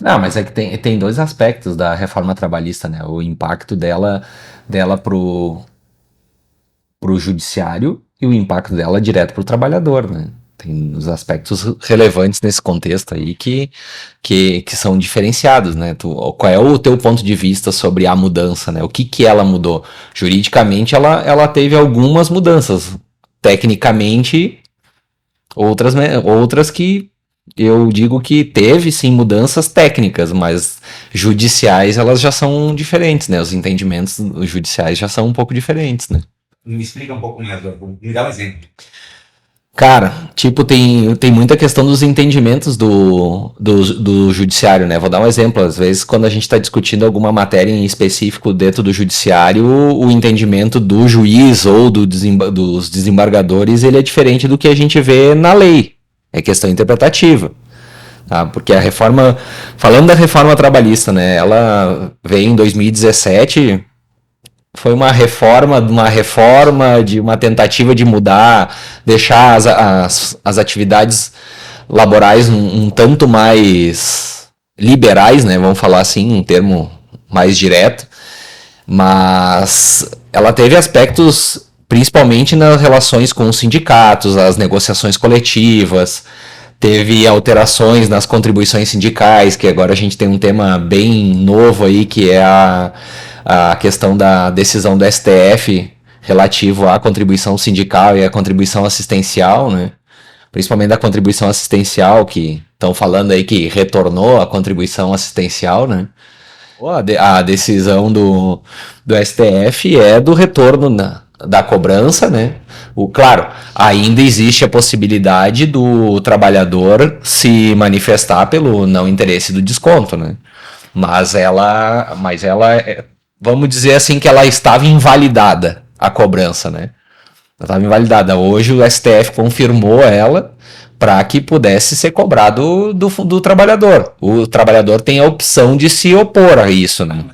Não, mas é que tem dois aspectos da reforma trabalhista, né? O impacto dela pro judiciário e o impacto dela direto pro trabalhador, né? Tem os aspectos relevantes nesse contexto aí que são diferenciados, né? Qual é o teu ponto de vista sobre a mudança, né? O que ela mudou? Juridicamente, ela teve algumas mudanças. Tecnicamente, outras que eu digo que teve sim mudanças técnicas, mas judiciais elas já são diferentes, né? Os entendimentos judiciais já são um pouco diferentes, né? Me explica um pouco mais, me dá um exemplo. Cara, tipo, tem muita questão dos entendimentos do judiciário, né? Vou dar um exemplo. Às vezes, quando a gente está discutindo alguma matéria em específico dentro do judiciário, o entendimento do juiz ou dos desembargadores, ele é diferente do que a gente vê na lei. É questão interpretativa. Tá? Porque a reforma, falando da reforma trabalhista, né? Ela veio em 2017, foi uma reforma de uma tentativa de mudar, deixar as atividades laborais um tanto mais liberais, né? Vamos falar assim, um termo mais direto. Mas ela teve aspectos, principalmente nas relações com os sindicatos, as negociações coletivas, teve alterações nas contribuições sindicais, que agora a gente tem um tema bem novo aí, que é a questão da decisão do STF relativo à contribuição sindical e à contribuição assistencial, né? Principalmente da contribuição assistencial, que estão falando aí que retornou a contribuição assistencial, né? A decisão do STF é do retorno da cobrança, né? Claro, ainda existe a possibilidade do trabalhador se manifestar pelo não interesse do desconto, né? Mas ela, vamos dizer assim que ela estava invalidada, a cobrança, né? Ela estava invalidada. Hoje o STF confirmou ela para que pudesse ser cobrado do trabalhador. O trabalhador tem a opção de se opor a isso, né?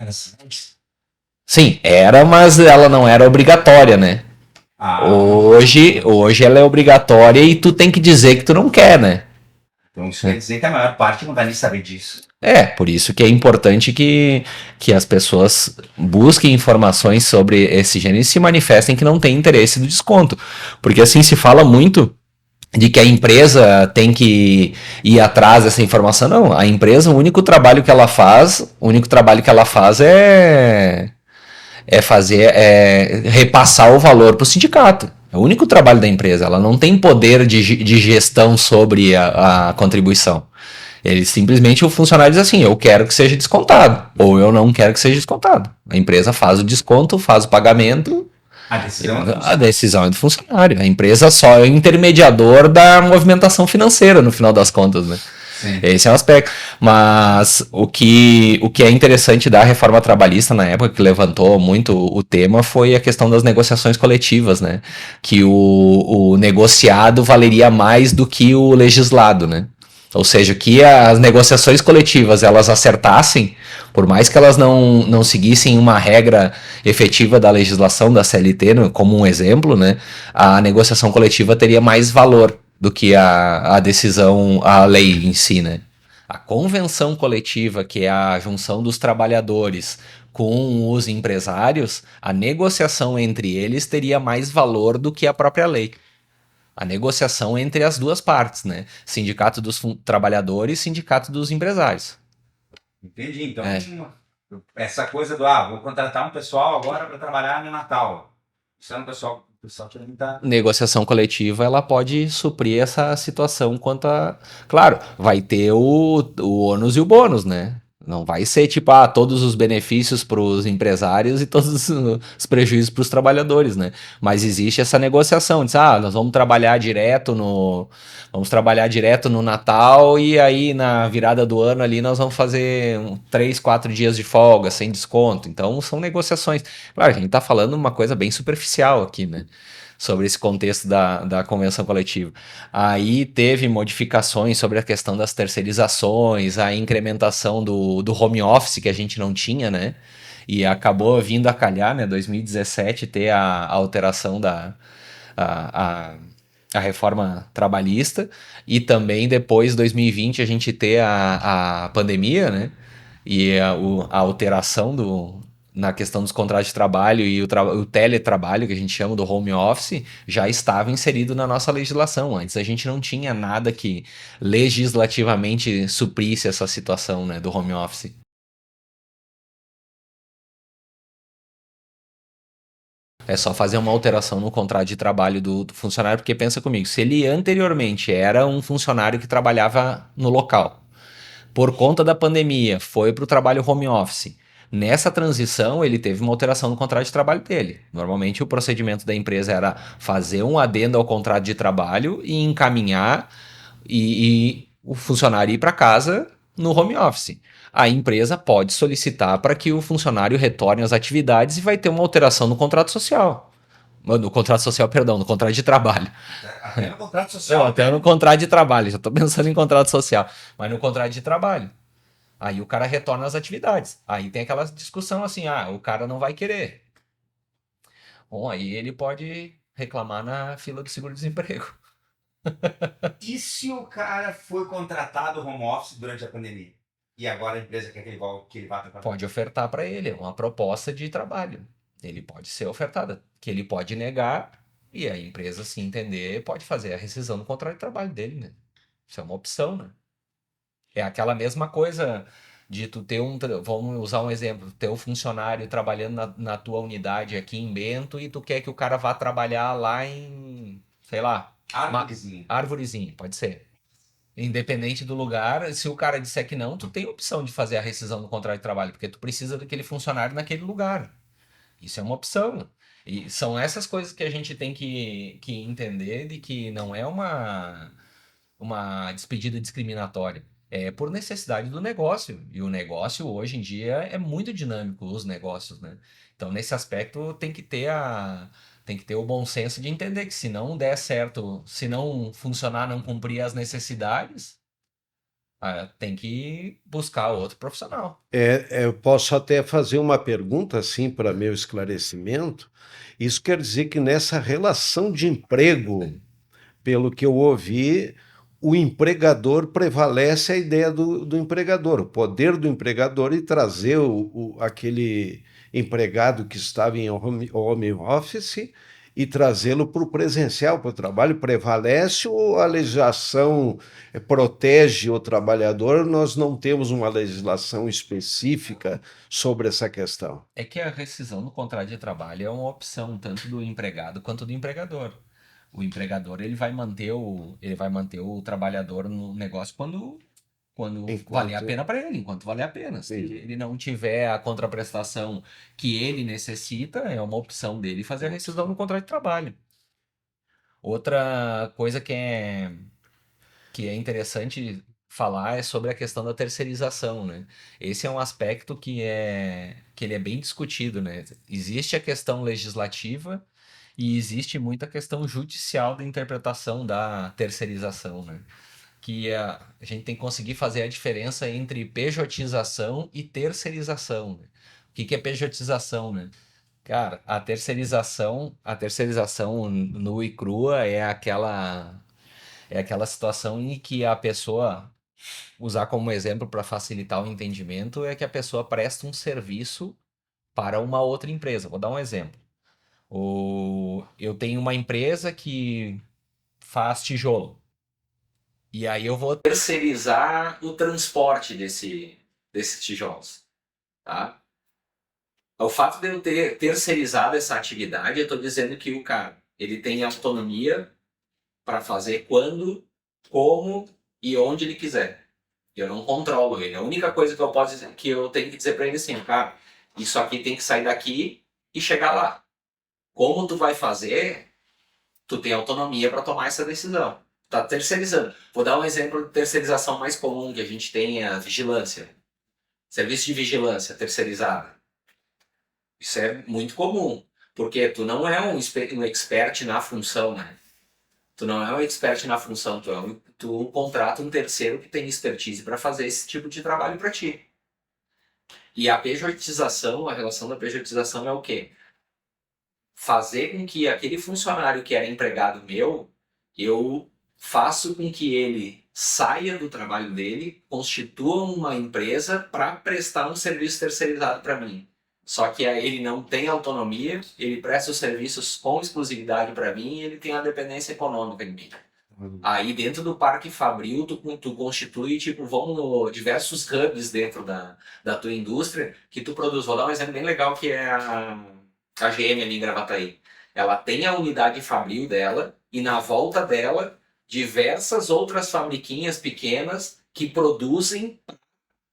Sim, era, mas ela não era obrigatória, né? Ah, Hoje ela é obrigatória e tu tem que dizer que tu não quer, né? então isso quer dizer que a maior parte não vai nem saber disso. É, por isso que é importante que as pessoas busquem informações sobre esse gênero e se manifestem que não tem interesse do desconto. Porque assim se fala muito de que a empresa tem que ir atrás dessa informação. Não, a empresa, o único trabalho que ela faz é repassar o valor para o sindicato. É o único trabalho da empresa. Ela não tem poder de gestão sobre a contribuição. Ele simplesmente, o funcionário diz assim: eu quero que seja descontado, ou eu não quero que seja descontado. A empresa faz o desconto, faz o pagamento, A decisão é do a funcionário. decisão é do funcionário. A empresa só é o intermediador da movimentação financeira, no final das contas, né? Sim. Esse é um aspecto. Mas o que é interessante da reforma trabalhista na época, que levantou muito o tema, foi a questão das negociações coletivas, né? Que o negociado valeria mais do que o legislado, né? Ou seja, que as negociações coletivas elas acertassem, por mais que elas não seguissem uma regra efetiva da legislação da CLT, como um exemplo, né? A negociação coletiva teria mais valor do que a decisão, a lei em si, né? A convenção coletiva, que é a junção dos trabalhadores com os empresários, a negociação entre eles teria mais valor do que a própria lei. A negociação entre as duas partes, né? Sindicato dos trabalhadores e sindicato dos empresários. Entendi. Então, É. essa coisa do, vou contratar um pessoal agora para trabalhar no Natal. Isso é um pessoal, o pessoal que não está. Negociação coletiva, ela pode suprir essa situação quanto a... Claro, vai ter o ônus e o bônus, né? Não vai ser tipo, todos os benefícios para os empresários e todos os prejuízos para os trabalhadores, né? Mas existe essa negociação, diz, nós vamos trabalhar direto no Natal e aí na virada do ano ali nós vamos fazer 3, 4 dias de folga sem desconto. Então são negociações. Claro, a gente está falando uma coisa bem superficial aqui, né? Sobre esse contexto da convenção coletiva. Aí teve modificações sobre a questão das terceirizações, a incrementação do home office que a gente não tinha, né? E acabou vindo a calhar, né? 2017 ter a alteração a reforma trabalhista e também depois, 2020, a gente ter a pandemia, né? E a alteração na questão dos contratos de trabalho e o teletrabalho, que a gente chama do home office, já estava inserido na nossa legislação. Antes a gente não tinha nada que legislativamente suprisse essa situação, né, do home office. É só fazer uma alteração no contrato de trabalho do funcionário, porque pensa comigo, se ele anteriormente era um funcionário que trabalhava no local, por conta da pandemia, foi para o trabalho home office. Nessa transição, ele teve uma alteração no contrato de trabalho dele. Normalmente, o procedimento da empresa era fazer um adendo ao contrato de trabalho e encaminhar e o funcionário ir para casa no home office. A empresa pode solicitar para que o funcionário retorne às atividades e vai ter uma alteração no contrato social. No contrato social, perdão, no contrato de trabalho. Até no contrato Não, social. até no contrato de trabalho, já estou pensando em contrato social, mas no contrato de trabalho. Aí o cara retorna às atividades. Aí tem aquela discussão assim, o cara não vai querer. Bom, aí ele pode reclamar na fila do seguro-desemprego. E se o cara foi contratado home office durante a pandemia? E agora a empresa quer que ele vá para Pode ofertar para ele uma proposta de trabalho. Ele pode ser ofertada, que ele pode negar e a empresa, se entender, pode fazer a rescisão do contrato de trabalho dele, né? Isso é uma opção, né? É aquela mesma coisa de tu ter vamos usar um exemplo, ter um funcionário trabalhando na tua unidade aqui em Bento e tu quer que o cara vá trabalhar lá em, sei lá, Árvorezinha. Árvorezinha, pode ser. Independente do lugar, se o cara disser que não, tu tem a opção de fazer a rescisão do contrato de trabalho, porque tu precisa daquele funcionário naquele lugar. Isso é uma opção. E são essas coisas que a gente tem que entender de que não é uma despedida discriminatória. É por necessidade do negócio. E o negócio, hoje em dia, é muito dinâmico, os negócios, né? Então, nesse aspecto, tem que ter o bom senso de entender que se não der certo, se não funcionar, não cumprir as necessidades, tem que buscar outro profissional. Eu posso até fazer uma pergunta assim para meu esclarecimento. Isso quer dizer que nessa relação de emprego, pelo que eu ouvi, o empregador prevalece a ideia do empregador, o poder do empregador e trazer aquele empregado que estava em home office e trazê-lo para o presencial, para o trabalho. Prevalece ou a legislação protege o trabalhador? Nós não temos uma legislação específica sobre essa questão. É que a rescisão do contrato de trabalho é uma opção tanto do empregado quanto do empregador. O empregador ele vai manter o trabalhador no negócio quando valer a pena para ele, enquanto valer a pena. Se Sim. ele não tiver a contraprestação que ele necessita, é uma opção dele fazer a rescisão no contrato de trabalho. Outra coisa que é interessante falar é sobre a questão da terceirização, né? Esse é um aspecto que ele é bem discutido, né? Existe a questão legislativa e existe muita questão judicial da interpretação da terceirização, né? Que a gente tem que conseguir fazer a diferença entre pejotização e terceirização, né? O que é pejotização, né? Cara, a terceirização nua e crua é aquela situação em que a pessoa, usar como exemplo para facilitar o entendimento, é que a pessoa presta um serviço para uma outra empresa. Vou dar um exemplo. Eu tenho uma empresa que faz tijolo. E aí eu vou terceirizar o transporte desses tijolos, tá? O fato de eu ter terceirizado essa atividade, eu estou dizendo que o cara, ele tem autonomia para fazer quando, como e onde ele quiser. Eu não controlo ele. A única coisa que eu posso dizer, que eu tenho que dizer para ele assim, cara, isso aqui tem que sair daqui e chegar lá. Como tu vai fazer, tu tem autonomia para tomar essa decisão. Tá terceirizando. Vou dar um exemplo de terceirização mais comum que a gente tem, a vigilância. Serviço de vigilância terceirizado. Isso é muito comum, porque tu não é um expert na função, né? Tu não é um expert na função, tu contrata um terceiro que tem expertise para fazer esse tipo de trabalho para ti. E a pejotização, a relação da pejotização é o quê? Fazer com que aquele funcionário que era empregado meu eu faço com que ele saia do trabalho dele, constitua uma empresa para prestar um serviço terceirizado para mim. Só que aí ele não tem autonomia, ele presta os serviços com exclusividade para mim e ele tem uma dependência econômica de mim. Aí dentro do Parque Fabril, tu constitui, tipo, diversos hubs dentro da tua indústria que tu produz. Vou dar um exemplo bem legal que é a GM ali em Gravataí. Ela tem a unidade Fabril dela e na volta dela diversas outras fabriquinhas pequenas que produzem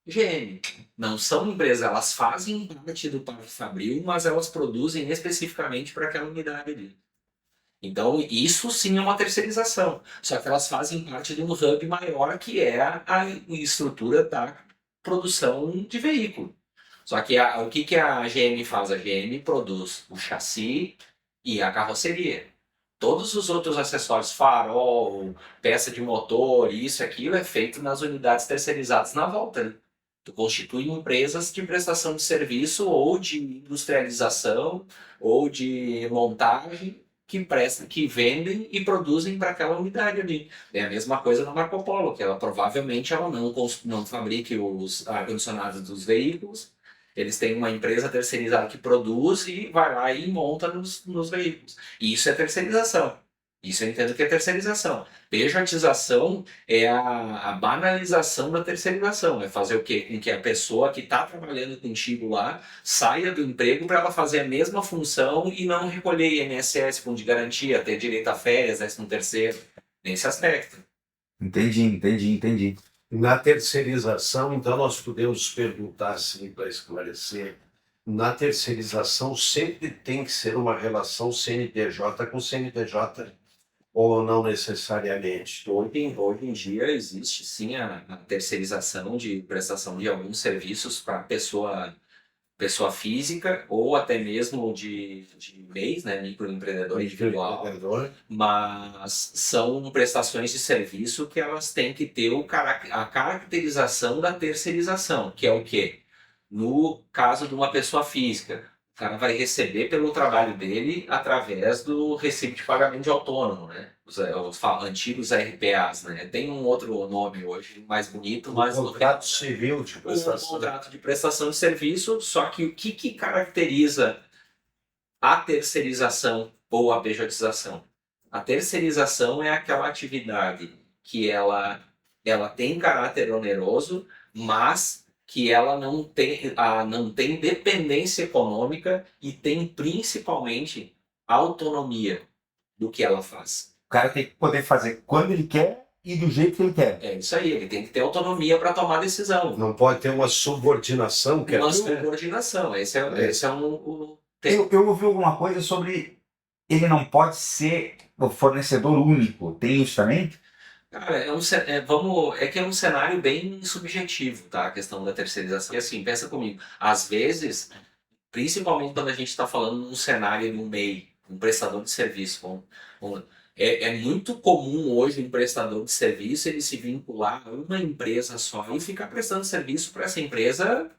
GM. Não são empresas, elas fazem parte do Parque Fabril, mas elas produzem especificamente para aquela unidade ali. Então, isso sim é uma terceirização. Só que elas fazem parte de um hub maior que é a estrutura da produção de veículo. Só que o que a GM faz? A GM produz o chassi e a carroceria. Todos os outros acessórios, farol, peça de motor, isso e aquilo, é feito nas unidades terceirizadas na volta, né? Tu constitui empresas de prestação de serviço ou de industrialização ou de montagem que vendem e produzem para aquela unidade ali. É a mesma coisa no Marco Polo, que ela provavelmente ela não fabrique os ar-condicionados dos veículos. Eles têm uma empresa terceirizada que produz e vai lá e monta nos veículos. E isso é terceirização. Isso eu entendo que é terceirização. Pejotização é a banalização da terceirização. É fazer o quê? Com que a pessoa que está trabalhando contigo lá saia do emprego para ela fazer a mesma função e não recolher INSS, fundo de garantia, ter direito a férias, 13º, nesse aspecto. Entendi. Na terceirização, então, nós podemos perguntar, assim, para esclarecer, na terceirização sempre tem que ser uma relação CNPJ com CNPJ ou não necessariamente? Hoje em dia existe sim a terceirização de prestação de alguns serviços para pessoa física ou até mesmo de MEIs, né, microempreendedor individual, mas são prestações de serviço que elas têm que ter a caracterização da terceirização, que é o quê? No caso de uma pessoa física, o cara vai receber pelo trabalho dele através do recibo de pagamento de autônomo, né? Os antigos RPAs, né? Tem um outro nome hoje, mais bonito, mas... Contrato civil de prestação. Um contrato de prestação de serviço, só que o que caracteriza a terceirização ou a pejotização? A terceirização é aquela atividade que ela tem caráter oneroso, mas que ela não tem dependência econômica e tem principalmente autonomia do que ela faz. O cara tem que poder fazer quando ele quer e do jeito que ele quer. É isso aí, ele tem que ter autonomia para tomar decisão. Não pode ter uma subordinação. Uma subordinação, esse é um Eu ouvi alguma coisa sobre ele não pode ser o fornecedor único. Tem isso também? Cara, que é um cenário bem subjetivo, tá? A questão da terceirização. E assim, pensa comigo, às vezes, principalmente quando a gente está falando num cenário de um MEI, um prestador de serviço, é muito comum hoje um prestador de serviço ele se vincular a uma empresa só e ficar prestando serviço para essa empresa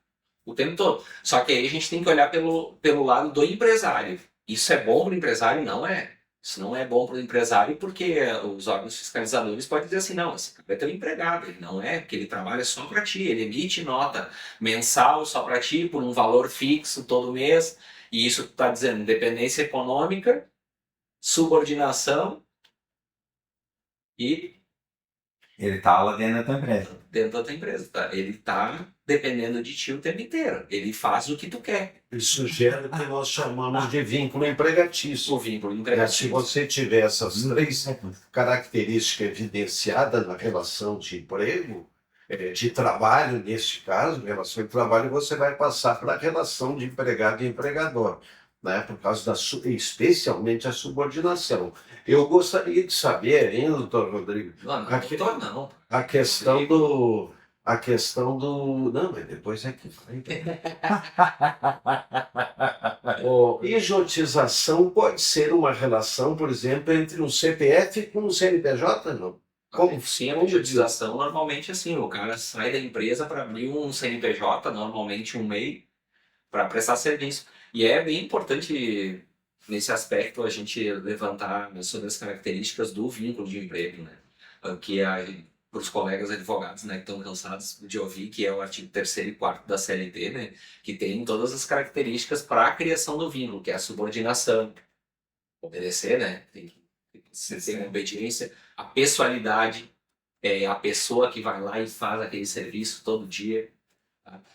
o tempo todo. Só que aí a gente tem que olhar pelo lado do empresário. Isso é bom para o empresário? Não é. Isso não é bom para o empresário porque os órgãos fiscalizadores podem dizer assim, não, esse cara é teu empregado, ele não é, porque ele trabalha só para ti, ele emite nota mensal só para ti por um valor fixo todo mês, e isso está dizendo dependência econômica, subordinação e... Ele está lá dentro da tua empresa. Dentro da tua empresa, tá? Ele está dependendo de ti o tempo inteiro, ele faz o que tu quer. Isso gera o que nós chamamos de vínculo empregatício. O vínculo empregatício. Se você tiver essas três características evidenciadas na relação de emprego, de trabalho, neste caso, relação de trabalho, você vai passar para a relação de empregado e empregador, né? Por causa especialmente a subordinação. Eu gostaria de saber ainda, doutor Rodrigo, Não. a questão do... Não, mas depois é que vai. Pejotização pode ser uma relação, por exemplo, entre um CPF com um CNPJ, não? Como? Sim, a pejotização normalmente assim, o cara sai da empresa para abrir um CNPJ, normalmente um MEI, para prestar serviço. E é bem importante nesse aspecto, a gente levantar sobre as características do vínculo de emprego, né? Que para os colegas advogados, né, que estão cansados de ouvir, que é o artigo 3º e 4º da CLT, né, que tem todas as características para a criação do vínculo, que é a subordinação, obedecer, né, tem que ter uma obediência, a pessoalidade, é a pessoa que vai lá e faz aquele serviço todo dia.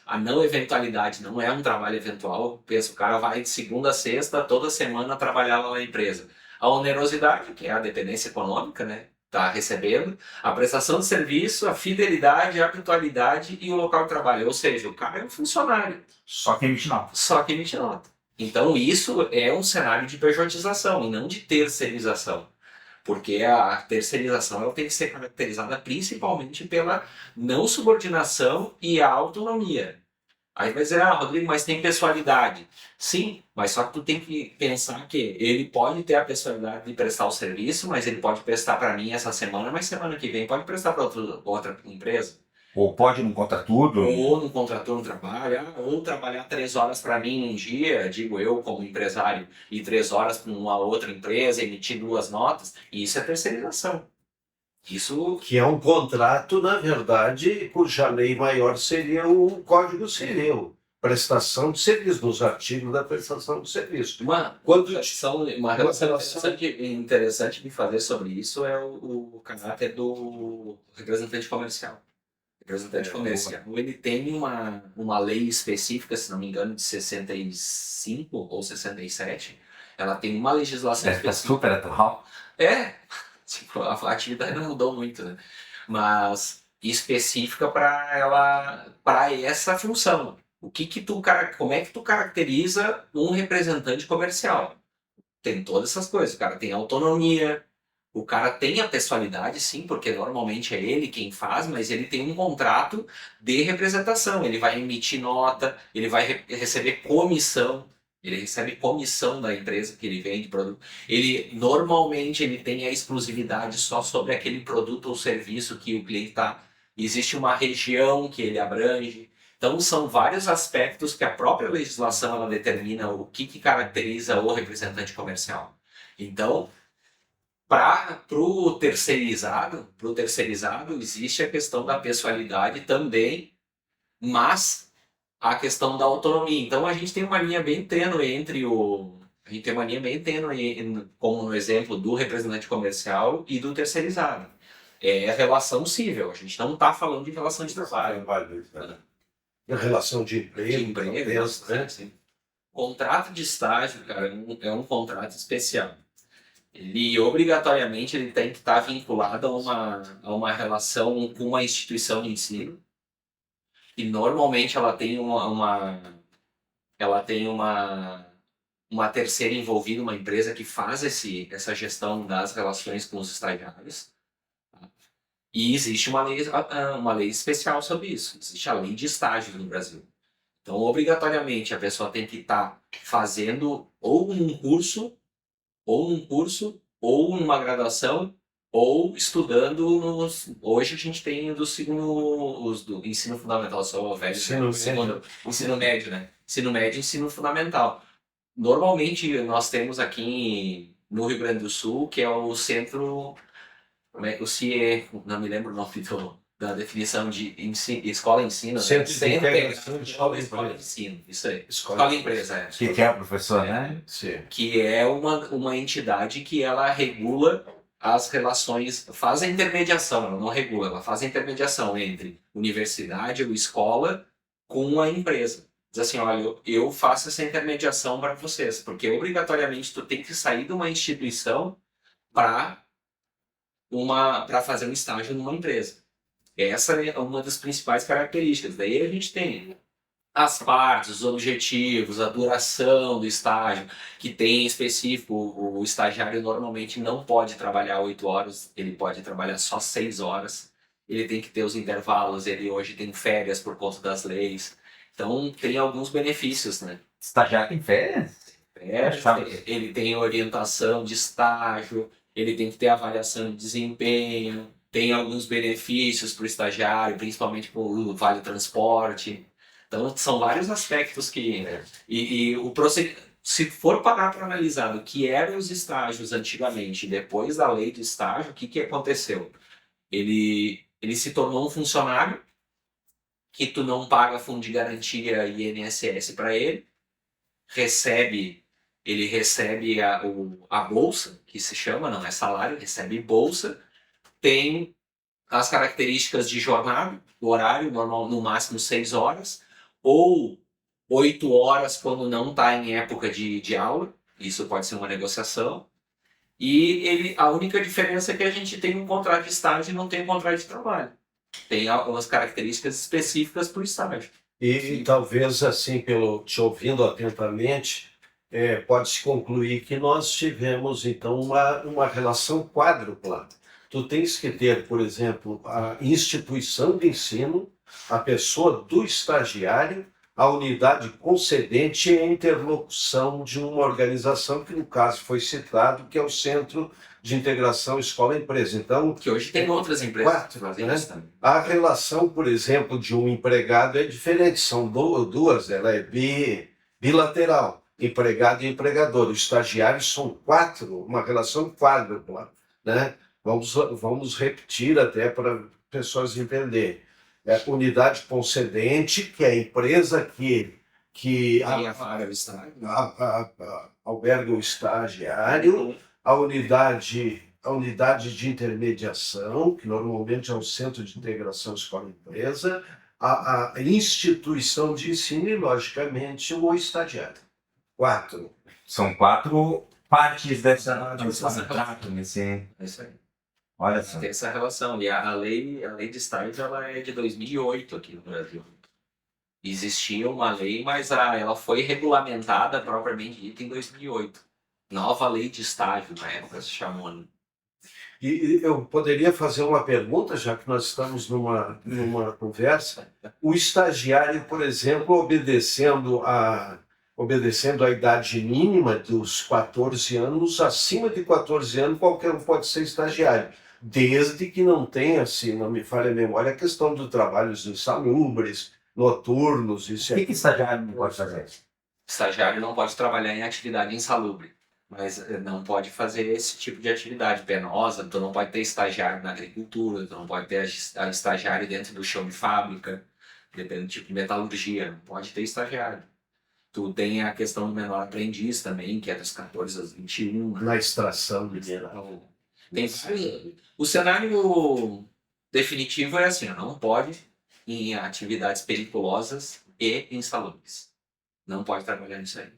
A não eventualidade não é um trabalho eventual. Pensa, o cara vai de segunda a sexta, toda semana trabalhar lá na empresa. A onerosidade, que é a dependência econômica, né? Tá recebendo. A prestação de serviço, a fidelidade, a habitualidade e o local de trabalho. Ou seja, o cara é um funcionário. Só que emite nota. Só que emite nota. Então isso é um cenário de pejotização e não de terceirização. Porque a terceirização ela tem que ser caracterizada principalmente pela não subordinação e a autonomia. Aí vai dizer, Rodrigo, mas tem pessoalidade. Sim, mas só que tu tem que pensar que ele pode ter a pessoalidade de prestar o serviço, mas ele pode prestar para mim essa semana, mas semana que vem pode prestar para outra empresa. Ou pode não contratudo. Ou não contratou no trabalho, ou trabalhar 3 horas para mim um dia, digo eu como empresário, e 3 horas para uma outra empresa, emitir 2 notas, isso é terceirização. Isso Que é um contrato, na verdade, cuja lei maior seria o Código Civil. Prestação de serviço, nos artigos da prestação de serviço. uma relação interessante de fazer sobre isso é o caráter do representante comercial. O representante comercial, ele tem uma lei específica, se não me engano, de 65 ou 67. Ela tem uma legislação Tá específica. super atual. Tipo, a atividade não mudou muito, né? Mas específica para essa função. Como é que tu caracteriza um representante comercial? Tem todas essas coisas. O cara tem autonomia, o cara tem a pessoalidade, sim, porque normalmente é ele quem faz, mas ele tem um contrato de representação. Ele vai emitir nota, ele vai receber comissão. Ele recebe comissão da empresa que ele vende produto. Normalmente ele tem a exclusividade só sobre aquele produto ou serviço que o cliente está. Existe uma região que ele abrange. Então são vários aspectos que a própria legislação ela determina o que caracteriza o representante comercial. Então, para o terceirizado existe a questão da pessoalidade também, mas a questão da autonomia. Então a gente tem uma linha bem tênue como no exemplo do representante comercial e do terceirizado. É relação cível, a gente não está falando de relação de trabalho. A relação de emprego, talvez, né? Sim. Contrato de estágio, cara, é um contrato especial. Ele obrigatoriamente ele tem que estar vinculado a uma relação com uma instituição de ensino. E normalmente ela tem uma terceira envolvida, uma empresa que faz essa gestão das relações com os estagiários. E existe uma lei especial sobre isso. Existe a lei de estágio no Brasil. Então, obrigatoriamente, a pessoa tem que estar fazendo ou um curso, ou uma graduação, ou estudando hoje a gente tem do ensino fundamental, só velho, ensino médio, né? Ensino médio e ensino fundamental. Normalmente nós temos aqui no Rio Grande do Sul, que é o centro, o CIE, não me lembro o nome da definição de escola-ensino. Centro de Integração de Escola-ensino, isso aí. Escola-empresa, Que é o professor, né? Sim. Que é uma entidade que ela regula as relações, faz a intermediação, ela não regula, ela faz a intermediação entre universidade ou escola com a empresa. Diz assim, olha, eu faço essa intermediação para vocês, porque obrigatoriamente tu tem que sair de uma instituição para fazer um estágio numa empresa. Essa é uma das principais características. Daí a gente tem as partes, os objetivos, a duração do estágio, que tem em específico, o estagiário normalmente não pode trabalhar 8 horas, ele pode trabalhar só 6 horas, ele tem que ter os intervalos, ele hoje tem férias por conta das leis, então tem alguns benefícios, né? Estagiário tem férias? Ele tem orientação de estágio, ele tem que ter avaliação de desempenho, tem alguns benefícios para o estagiário, principalmente para o vale transporte. Então, são vários aspectos que... se for parar para analisar o que eram os estágios antigamente, depois da lei do estágio, o que aconteceu? Ele se tornou um funcionário que tu não paga fundo de garantia e INSS para ele, ele recebe a bolsa, que se chama, não é salário, recebe bolsa, tem as características de jornada, o horário, normal, no máximo 6 horas, ou 8 horas quando não está em época de aula, isso pode ser uma negociação, e a única diferença é que a gente tem um contrato de estágio e não tem um contrato de trabalho. Tem algumas características específicas para o estágio. E talvez, assim, te ouvindo atentamente, pode-se concluir que nós tivemos, então, uma relação quádrupla. Tu tens que ter, por exemplo, a instituição de ensino, a pessoa do estagiário, a unidade concedente e a interlocução de uma organização que, no caso, foi citado, que é o Centro de Integração Escola-Empresa. Então, que hoje tem outras empresas 4, que fazem né? isso também. A relação, por exemplo, de um empregado é diferente, são duas, ela é bilateral, empregado e empregador. Os estagiários são 4, uma relação quádrupla, né? Vamos repetir até para pessoas entenderem. Unidade concedente, que é a empresa que alberga o estagiário, a unidade de intermediação, que normalmente é o Centro de Integração Escola-Empresa, a instituição de ensino e, logicamente, o estagiário. 4. São 4 partes desse contrato, nesse... É isso aí. Olha só. Tem essa relação. E a lei de estágio ela é de 2008 aqui no Brasil. Existia uma lei, mas ela foi regulamentada propriamente dita em 2008. Nova lei de estágio, na época se chamou. Né? E eu poderia fazer uma pergunta, já que nós estamos numa conversa. O estagiário, por exemplo, obedecendo a idade mínima dos 14 anos, acima de 14 anos, qualquer um pode ser estagiário, desde que não tenha, se não me falha a memória, a questão do trabalhos insalubres, noturnos, isso O que estagiário não pode fazer? Estagiário não pode trabalhar em atividade insalubre, mas não pode fazer esse tipo de atividade penosa. Tu não pode ter estagiário na agricultura, tu não pode ter estagiário dentro do chão de fábrica, dependendo do tipo de metalurgia, não pode ter estagiário. Tu tem a questão do menor aprendiz também, que é dos 14 aos 21. na extração mineral. O cenário definitivo é assim, não pode em atividades perigosas e insalubres. Não pode trabalhar nisso aí.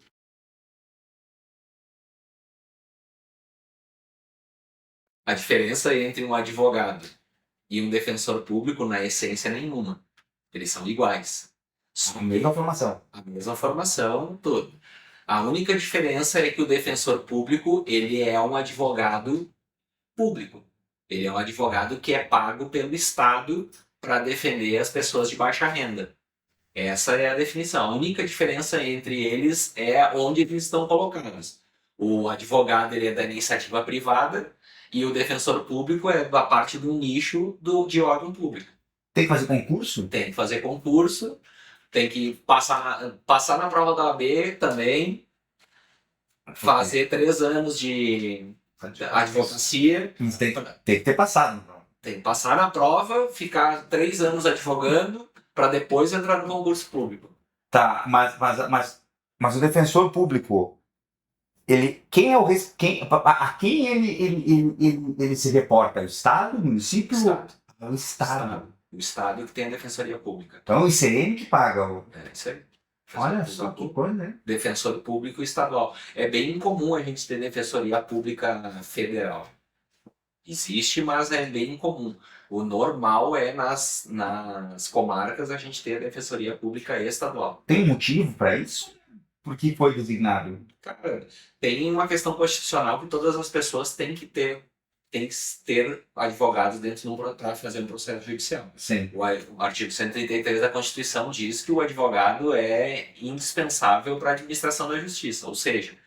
A diferença entre um advogado e um defensor público, na essência, nenhuma. Eles são iguais. A mesma formação. A mesma formação, tudo. A única diferença é que o defensor público, ele é um advogado público. Ele é um advogado que é pago pelo Estado para defender as pessoas de baixa renda. Essa é a definição. A única diferença entre eles é onde eles estão colocados. O advogado ele é da iniciativa privada e o defensor público é da parte do nicho de órgão público. Tem que fazer concurso? Tem que fazer concurso, tem que passar na prova da OAB também, fazer 3 anos de advocacia. Tem que ter passado, então. Tem que passar na prova, ficar 3 anos advogando, para depois entrar no concurso público. Tá, mas o defensor público, a quem ele se reporta? O Estado, o município? Estado. O Estado. O Estado que tem a defensoria pública. Então o ICM que paga. É isso aí. Olha só que coisa, né? Defensor público estadual. É bem incomum a gente ter defensoria pública federal. Existe, mas é bem incomum. O normal é nas comarcas a gente ter a defensoria pública estadual. Tem um motivo para isso? Por que foi designado? Cara, tem uma questão constitucional que todas as pessoas têm que ter advogados dentro para fazer um processo judicial. Sim. O artigo 133 da Constituição diz que o advogado é indispensável para a administração da justiça, ou seja,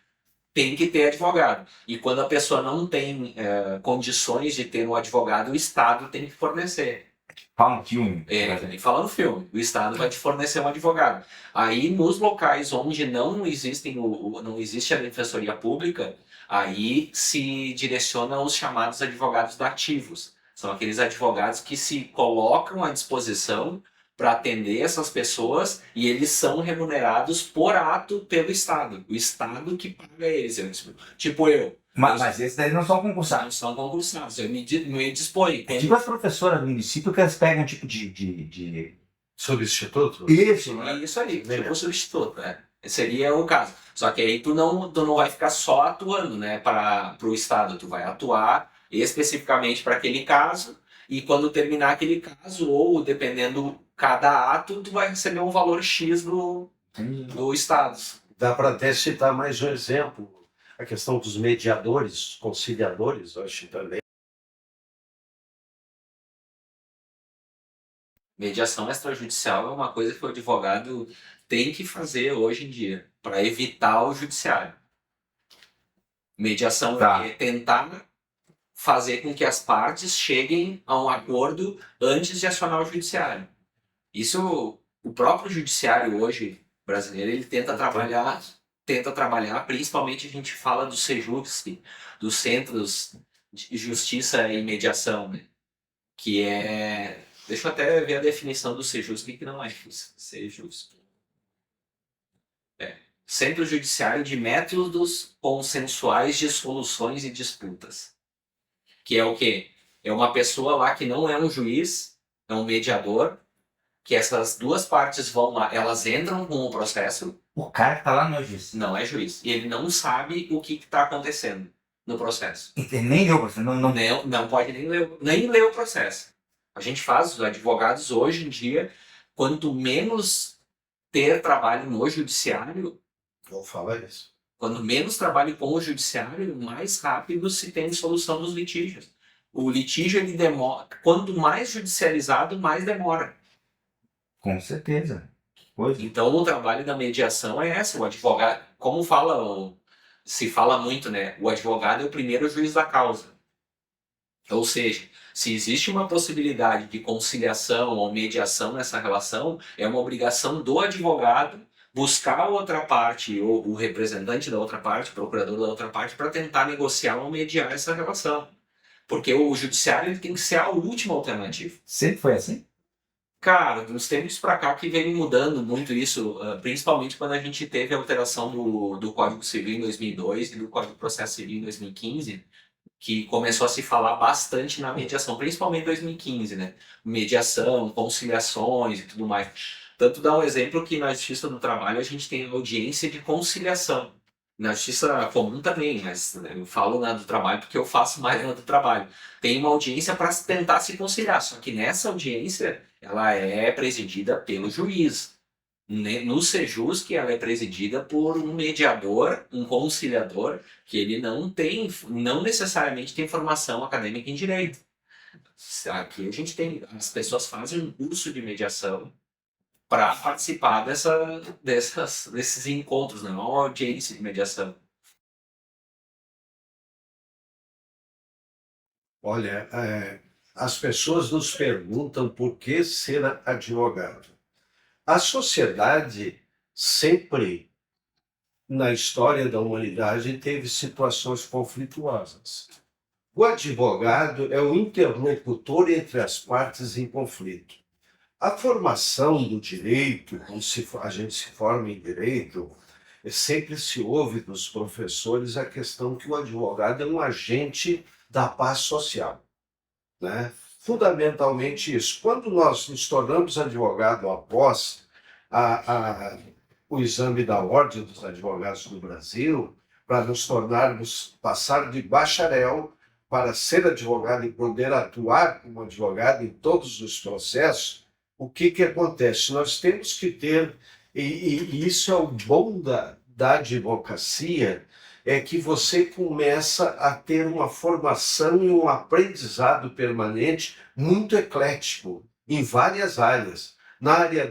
tem que ter advogado. E quando a pessoa não tem condições de ter um advogado, o Estado tem que fornecer. Fala um filme. E fala no filme, o Estado vai te fornecer um advogado. Aí, nos locais onde não existe a defensoria pública, aí se direciona os chamados advogados dativos. São aqueles advogados que se colocam à disposição para atender essas pessoas e eles são remunerados por ato pelo Estado. O Estado que paga eles. Tipo eu. Mas esses daí não são concursados. Não são concursados. Eu me disponho. É tipo as professoras do município que elas pegam um tipo de... Substituto? Isso, né? Isso aí, tipo substituto, né? Seria o caso. Só que aí tu não vai ficar só atuando, né, para o Estado. Tu vai atuar especificamente para aquele caso e quando terminar aquele caso, ou dependendo cada ato, tu vai receber um valor X do Estado. Dá para até citar mais um exemplo. A questão dos mediadores, conciliadores, eu acho também. Mediação extrajudicial é uma coisa que o advogado tem que fazer hoje em dia para evitar o judiciário. Mediação é tentar fazer com que as partes cheguem a um acordo antes de acionar o judiciário. Isso, o próprio judiciário hoje brasileiro, ele tenta trabalhar, principalmente a gente fala do Sejusc, dos Centros de Justiça e Mediação, né? Que é... Deixa eu até ver a definição do Sejusc, que não é Sejusc. Centro Judiciário de Métodos Consensuais de Soluções e Disputas. Que é o quê? É uma pessoa lá que não é um juiz, é um mediador, que essas duas partes vão lá, elas entram com o processo. O cara que tá lá não é juiz. Não é juiz. E ele não sabe o que está acontecendo no processo. Ele nem leu o processo. Não pode nem ler o processo. A gente faz, os advogados hoje em dia, quanto menos ter trabalho no judiciário, Vou falar isso. quando menos trabalho com o judiciário, mais rápido se tem solução dos litígios. O litígio, ele demora. Quanto mais judicializado, mais demora. Com certeza. Coisa. Então, o trabalho da mediação é essa. O advogado, como se fala muito, né? O advogado é o primeiro juiz da causa. Ou seja, se existe uma possibilidade de conciliação ou mediação nessa relação, é uma obrigação do advogado buscar a outra parte, ou o representante da outra parte, o procurador da outra parte, para tentar negociar ou mediar essa relação. Porque o judiciário ele tem que ser a última alternativa. Sempre foi assim? Cara, dos tempos para cá que vem mudando muito isso, principalmente quando a gente teve a alteração do Código Civil em 2002 e do Código de Processo Civil em 2015, que começou a se falar bastante na mediação, principalmente em 2015, né? Mediação, conciliações e tudo mais. Tanto dá um exemplo que na Justiça do Trabalho a gente tem audiência de conciliação. Na Justiça Comum também, mas eu falo na do trabalho porque eu faço mais na do trabalho. Tem uma audiência para tentar se conciliar, só que nessa audiência ela é presidida pelo juiz. No Sejusc ela é presidida por um mediador, um conciliador, que ele não necessariamente tem formação acadêmica em direito. Aqui a gente tem, as pessoas fazem um curso de mediação para participar desses encontros, não é uma audiência de mediação. Olha, as pessoas nos perguntam por que ser advogado. A sociedade sempre, na história da humanidade, teve situações conflituosas. O advogado é o interlocutor entre as partes em conflito. A formação do direito, quando a gente se forma em direito, sempre se ouve dos professores a questão que o advogado é um agente da paz social, né? Fundamentalmente isso. Quando nós nos tornamos advogado após o exame da Ordem dos Advogados do Brasil, para nos passar de bacharel para ser advogado e poder atuar como advogado em todos os processos, o que acontece? Nós temos que ter, e isso é o bom da advocacia, é que você começa a ter uma formação e um aprendizado permanente muito eclético em várias áreas. Na área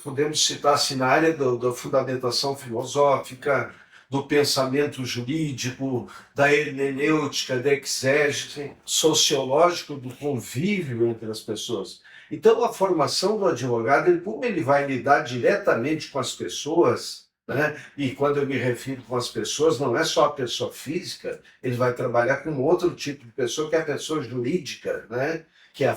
podemos citar assim, na área da fundamentação filosófica, do pensamento jurídico, da hermenêutica, da exégese, sociológico, do convívio entre as pessoas. Então, a formação do advogado, como ele vai lidar diretamente com as pessoas, né? E quando eu me refiro com as pessoas, não é só a pessoa física, ele vai trabalhar com outro tipo de pessoa, que é a pessoa jurídica, né? Que é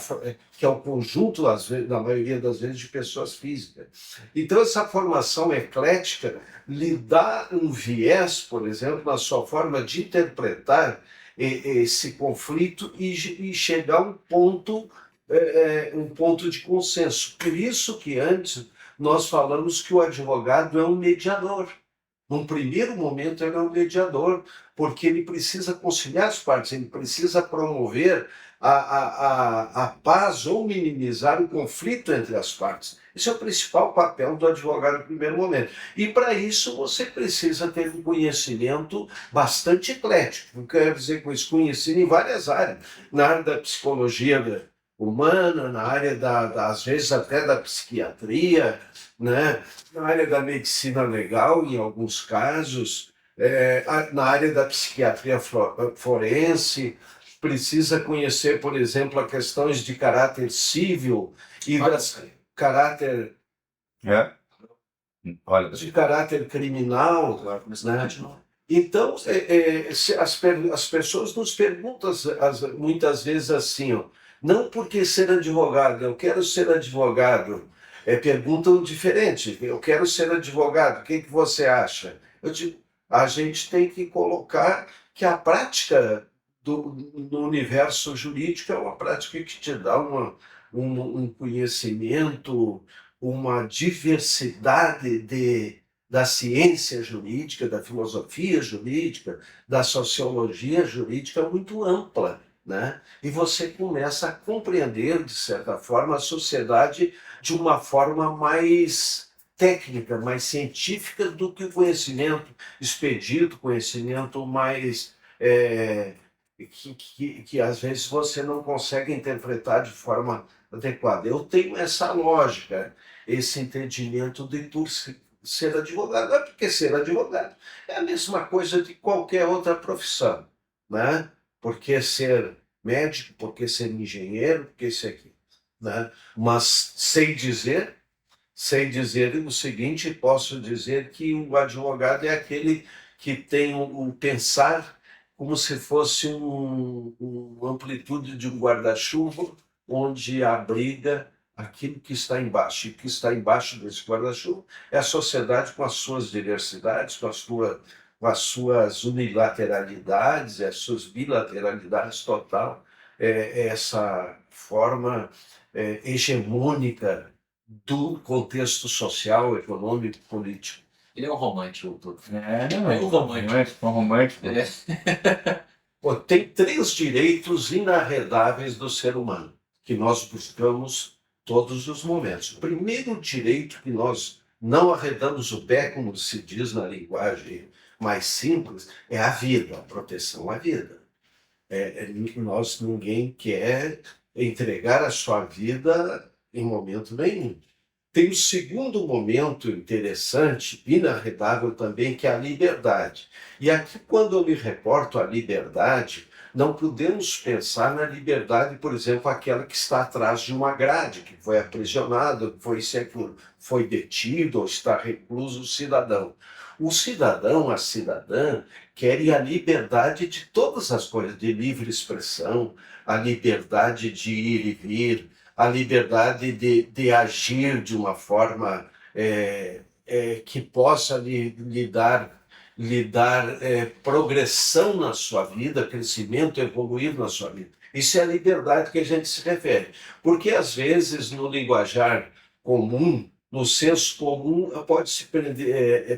o conjunto, às vezes, na maioria das vezes, de pessoas físicas. Então, essa formação eclética lhe dá um viés, por exemplo, na sua forma de interpretar esse conflito e chegar a um ponto de consenso. Por isso que antes nós falamos que o advogado é um mediador. Num primeiro momento, ele é um mediador, porque ele precisa conciliar as partes, ele precisa promover a paz ou minimizar o conflito entre as partes. Esse é o principal papel do advogado no primeiro momento. E para isso você precisa ter um conhecimento bastante eclético. Eu quero dizer com isso, conhecido em várias áreas. Na área da psicologia humana, na área às vezes até da psiquiatria, né? Na área da medicina legal, em alguns casos, na área da psiquiatria forense, precisa conhecer, por exemplo, as questões de caráter civil e caráter de caráter criminal, né? Então, as pessoas nos perguntam muitas vezes assim, ó, não porque ser advogado, eu quero ser advogado, perguntam diferente, eu quero ser advogado, o que você acha? Eu digo, a gente tem que colocar que a prática do universo jurídico é uma prática que te dá um conhecimento, uma diversidade da ciência jurídica, da filosofia jurídica, da sociologia jurídica muito ampla, né? E você começa a compreender, de certa forma, a sociedade de uma forma mais técnica, mais científica do que o conhecimento expedito, conhecimento mais que às vezes você não consegue interpretar de forma adequada. Eu tenho essa lógica, esse entendimento de por ser advogado. É porque ser advogado é a mesma coisa de qualquer outra profissão, né? Porque ser médico, porque ser engenheiro, porque ser aqui, né? Mas sei dizer o seguinte, posso dizer que o advogado é aquele que tem o pensar como se fosse uma amplitude de um guarda-chuva onde abriga aquilo que está embaixo. E o que está embaixo desse guarda-chuva é a sociedade com as suas diversidades, com as suas unilateralidades, as suas bilateralidades total, essa forma hegemônica do contexto social, econômico, político. Ele é um romântico, tudo. Um romântico. Tem 3 direitos inarredáveis do ser humano, que nós buscamos todos os momentos. O primeiro direito que nós não arredamos o pé, como se diz na linguagem mais simples, é a vida, a proteção à vida. Ninguém quer entregar a sua vida em momento nenhum. Tem o segundo momento interessante, inarredável também, que é a liberdade. E aqui, quando eu me reporto à liberdade, não podemos pensar na liberdade, por exemplo, aquela que está atrás de uma grade, que foi aprisionado, foi detido ou está recluso o cidadão. O cidadão, a cidadã, querem a liberdade de todas as coisas, de livre expressão, a liberdade de ir e vir, a liberdade de agir de uma forma que possa lhe dar progressão na sua vida, crescimento, evoluir na sua vida. Isso é a liberdade que a gente se refere. Porque, às vezes, no linguajar comum, no senso comum, pode-se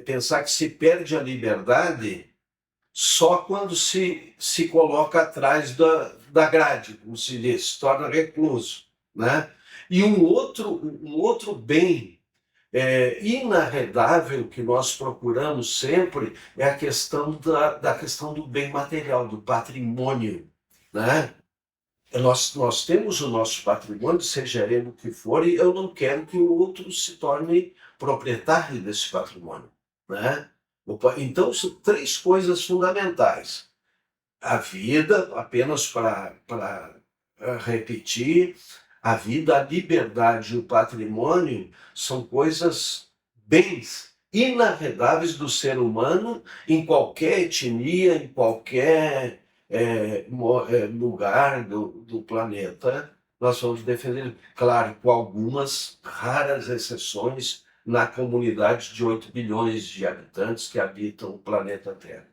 pensar que se perde a liberdade só quando se coloca atrás da grade, como se diz, se torna recluso, né? E um outro bem inarredável que nós procuramos sempre é a questão da questão do bem material, do patrimônio, né? Nós temos o nosso patrimônio, seja ele o que for, e eu não quero que o outro se torne proprietário desse patrimônio, né? Então, são 3 coisas fundamentais. A vida, apenas para repetir, A vida, a liberdade e o patrimônio são bens inarredáveis do ser humano em qualquer etnia, em qualquer lugar do planeta. Nós vamos defender, claro, com algumas raras exceções na comunidade de 8 bilhões de habitantes que habitam o planeta Terra.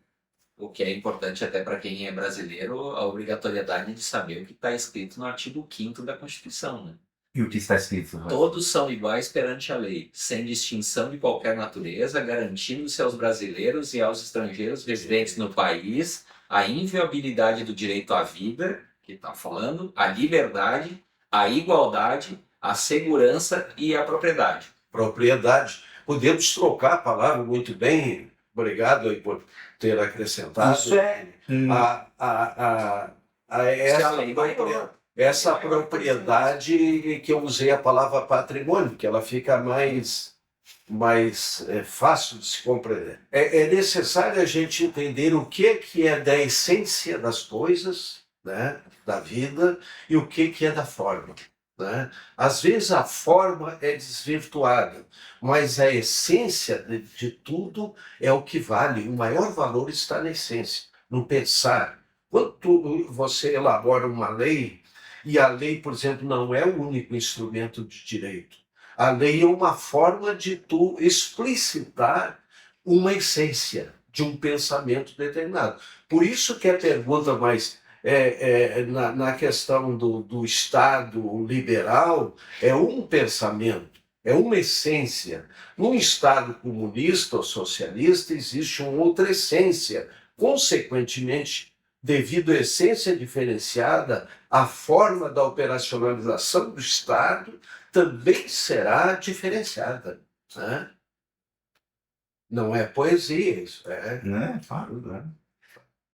O que é importante até para quem é brasileiro, a obrigatoriedade de saber o que está escrito no artigo 5º da Constituição, né? E o que está escrito? Todos são iguais perante a lei, sem distinção de qualquer natureza, garantindo-se aos brasileiros e aos estrangeiros residentes no país a inviolabilidade do direito à vida, que está falando, a liberdade, a igualdade, a segurança e a propriedade. Propriedade. Podemos trocar a palavra muito bem. Obrigado aí por ter acrescentado. Isso é... Essa propriedade que eu usei a palavra patrimônio, que ela fica mais fácil de se compreender. É necessário a gente entender o que é da essência das coisas, né, da vida, e o que é da forma. Né? Às vezes a forma é desvirtuada, mas a essência de tudo é o que vale. O maior valor está na essência, no pensar. Quando você elabora uma lei, e a lei, por exemplo, não é o único instrumento de direito. A lei é uma forma de tu explicitar uma essência de um pensamento determinado. Por isso que a pergunta mais... na questão do Estado liberal, é um pensamento, é uma essência. Num Estado comunista ou socialista, existe uma outra essência. Consequentemente, devido à essência diferenciada, a forma da operacionalização do Estado também será diferenciada. Né? Não é poesia, isso é... Né? Claro, né?